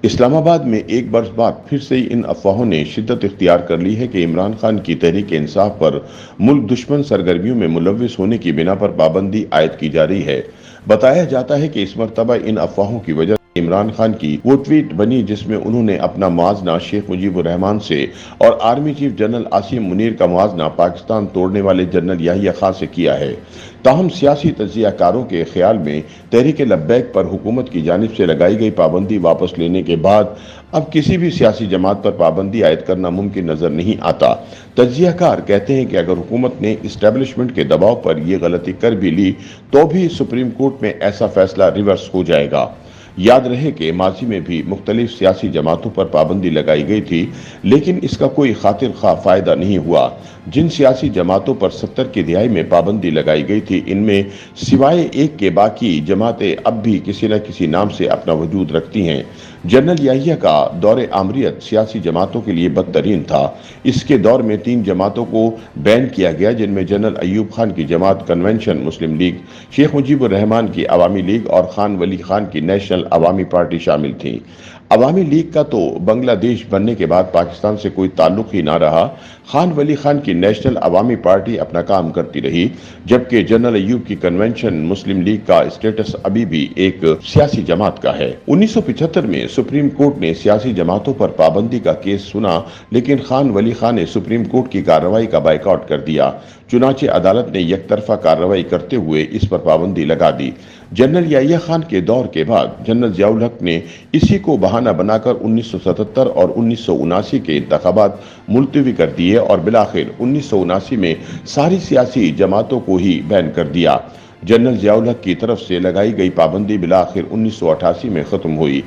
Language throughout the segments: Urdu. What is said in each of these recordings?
اسلام آباد میں ایک برس بعد پھر سے ان افواہوں نے شدت اختیار کر لی ہے کہ عمران خان کی تحریک انصاف پر ملک دشمن سرگرمیوں میں ملوث ہونے کی بنا پر پابندی عائد کی جا رہی ہے۔ بتایا جاتا ہے کہ اس مرتبہ ان افواہوں کی وجہ سے عمران خان کی وہ ٹویٹ بنی جس میں انہوں نے اپنا موازنہ شیخ مجیب الرحمان سے اور army chief general Asim Munir کا موازنہ پاکستان توڑنے والے جنرل یحییٰ خان سے کیا ہے۔ تاہم سیاسی تجزیہ کاروں کے خیال میں تحریک لبیک پر حکومت کی جانب سے لگائی گئی پابندی واپس لینے کے بعد اب کسی بھی سیاسی جماعت پر پابندی عائد کرنا ممکن نظر نہیں آتا۔ تجزیہ کار کہتے ہیں کہ اگر حکومت نے اسٹیبلشمنٹ کے دباؤ پر یہ غلطی کر بھی لی تو بھی سپریم کورٹ میں ایسا فیصلہ ریورس ہو جائے گا۔ یاد رہے کہ ماضی میں بھی مختلف سیاسی جماعتوں پر پابندی لگائی گئی تھی لیکن اس کا کوئی خاطر خواہ فائدہ نہیں ہوا۔ جن سیاسی جماعتوں پر 70 کی دہائی میں پابندی لگائی گئی تھی ان میں سوائے ایک کے باقی جماعتیں اب بھی کسی نہ کسی نام سے اپنا وجود رکھتی ہیں۔ جنرل یحییٰ کا دور آمریت سیاسی جماعتوں کے لیے بدترین تھا۔ اس کے دور میں 3 جماعتوں کو بین کیا گیا جن میں جنرل ایوب خان کی جماعت کنونشن مسلم لیگ، شیخ مجیب الرحمان کی عوامی لیگ اور خان ولی خان کی نیشنل عوامی پارٹی شامل تھی۔ عوامی لیگ کا تو بنگلہ دیش بننے کے بعد پاکستان سے کوئی تعلق ہی نہ رہا۔ خان ولی خان کی نیشنل عوامی پارٹی اپنا کام کرتی رہی جبکہ جنرل ایوب کی کنونشن مسلم لیگ کا اسٹیٹس ابھی بھی ایک سیاسی جماعت کا ہے۔ 1975 میں سپریم کورٹ نے سیاسی جماعتوں پر پابندی کا کیس سنا لیکن خان ولی خان نے سپریم کورٹ کی کارروائی کا بائیکاٹ کر دیا۔ چنانچہ عدالت نے یک طرفہ کارروائی کرتے ہوئے اس پر پابندی لگا دی۔ جنرل یحییٰ خان کے دور کے بعد جنرل ضیاء الحق نے اسی کو بہانہ بنا کر 1977 اور 1979 کے انتخابات ملتوی کر دیے اور بالآخر 1979 میں ساری سیاسی جماعتوں کو ہی بین کر دیا۔ جنرل ضیاء الحق کی طرف سے لگائی گئی پابندی بالآخر 1988 میں ختم ہوئی۔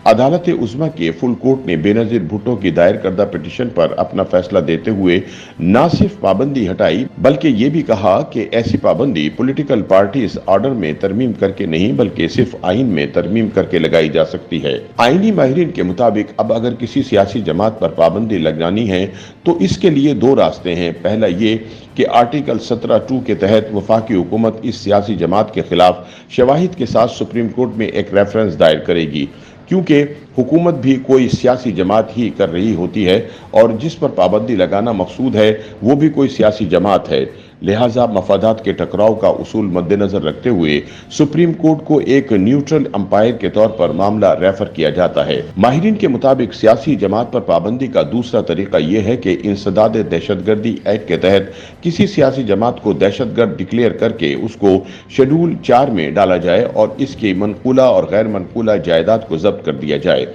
عدالت عظمیٰ کے فل کورٹ نے بے نظیر بھٹو کی دائر کردہ پٹیشن پر اپنا فیصلہ دیتے ہوئے نہ صرف پابندی ہٹائی بلکہ یہ بھی کہا کہ ایسی پابندی پولیٹیکل پارٹیز آرڈر میں ترمیم کر کے نہیں بلکہ صرف آئین میں ترمیم کر کے لگائی جا سکتی ہے۔ آئینی ماہرین کے مطابق اب اگر کسی سیاسی جماعت پر پابندی لگانی ہے تو اس کے لیے 2 راستے ہیں۔ پہلا یہ کہ آرٹیکل 17(2) کے تحت وفاقی حکومت اس سیاسی جماعت کے خلاف شواہد کے ساتھ سپریم کورٹ میں ایک ریفرنس دائر کرے گی کیونکہ حکومت بھی کوئی سیاسی جماعت ہی کر رہی ہوتی ہے اور جس پر پابندی لگانا مقصود ہے وہ بھی کوئی سیاسی جماعت ہے۔ لہٰذا مفادات کے ٹکراؤ کا اصول مد نظر رکھتے ہوئے سپریم کورٹ کو ایک نیوٹرل امپائر کے طور پر معاملہ ریفر کیا جاتا ہے۔ ماہرین کے مطابق سیاسی جماعت پر پابندی کا دوسرا طریقہ یہ ہے کہ انسداد دہشت گردی ایکٹ کے تحت کسی سیاسی جماعت کو دہشت گرد ڈکلیئر کر کے اس کو شیڈول 4 میں ڈالا جائے اور اس کی منقولہ اور غیر منقولہ جائیداد کو ضبط کر دیا جائے۔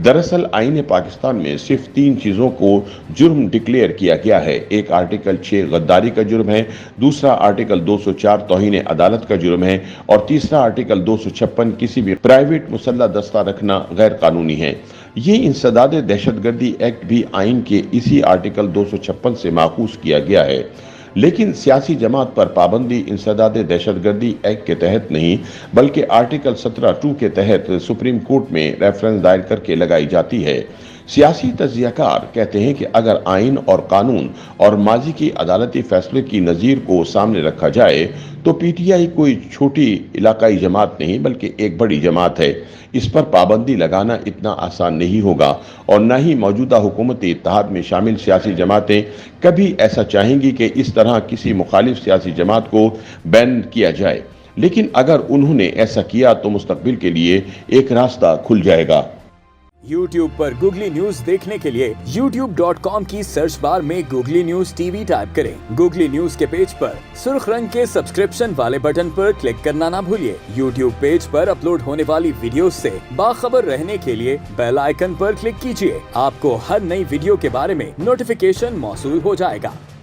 دراصل آئین پاکستان میں صرف 3 چیزوں کو جرم ڈکلیئر کیا گیا ہے۔ ایک آرٹیکل 6 غداری کا جرم ہے، دوسرا آرٹیکل 204 توہین عدالت کا جرم ہے اور تیسرا آرٹیکل 256 کسی بھی پرائیویٹ مسلح دستہ رکھنا غیر قانونی ہے۔ یہ انسداد دہشت گردی ایکٹ بھی آئین کے اسی آرٹیکل 256 سے ماخوذ کیا گیا ہے۔ لیکن سیاسی جماعت پر پابندی انسداد دہشت گردی ایکٹ کے تحت نہیں بلکہ آرٹیکل 17(2) کے تحت سپریم کورٹ میں ریفرنس دائر کر کے لگائی جاتی ہے۔ سیاسی تجزیہ کار کہتے ہیں کہ اگر آئین اور قانون اور ماضی کی عدالتی فیصلے کی نظیر کو سامنے رکھا جائے تو پی ٹی آئی کوئی چھوٹی علاقائی جماعت نہیں بلکہ ایک بڑی جماعت ہے۔ اس پر پابندی لگانا اتنا آسان نہیں ہوگا اور نہ ہی موجودہ حکومتی اتحاد میں شامل سیاسی جماعتیں کبھی ایسا چاہیں گی کہ اس طرح کسی مخالف سیاسی جماعت کو بین کیا جائے، لیکن اگر انہوں نے ایسا کیا تو مستقبل کے لیے ایک راستہ کھل جائے گا۔ YouTube پر گوگلی نیوز دیکھنے کے لیے youtube.com کی سرچ بار میں googly news T V type کریں۔ گوگلی نیوز کے پیج پر سرخ رنگ کے سبسکرپشن والے بٹن پر کلک کرنا نہ بھولیے۔ YouTube پیج پر اپلوڈ ہونے والی ویڈیوز سے باخبر رہنے کے لیے بیل آئیکن پر کلک کیجیے۔ آپ کو ہر نئی ویڈیو کے بارے میں نوٹیفیکیشن موصول ہو جائے گا۔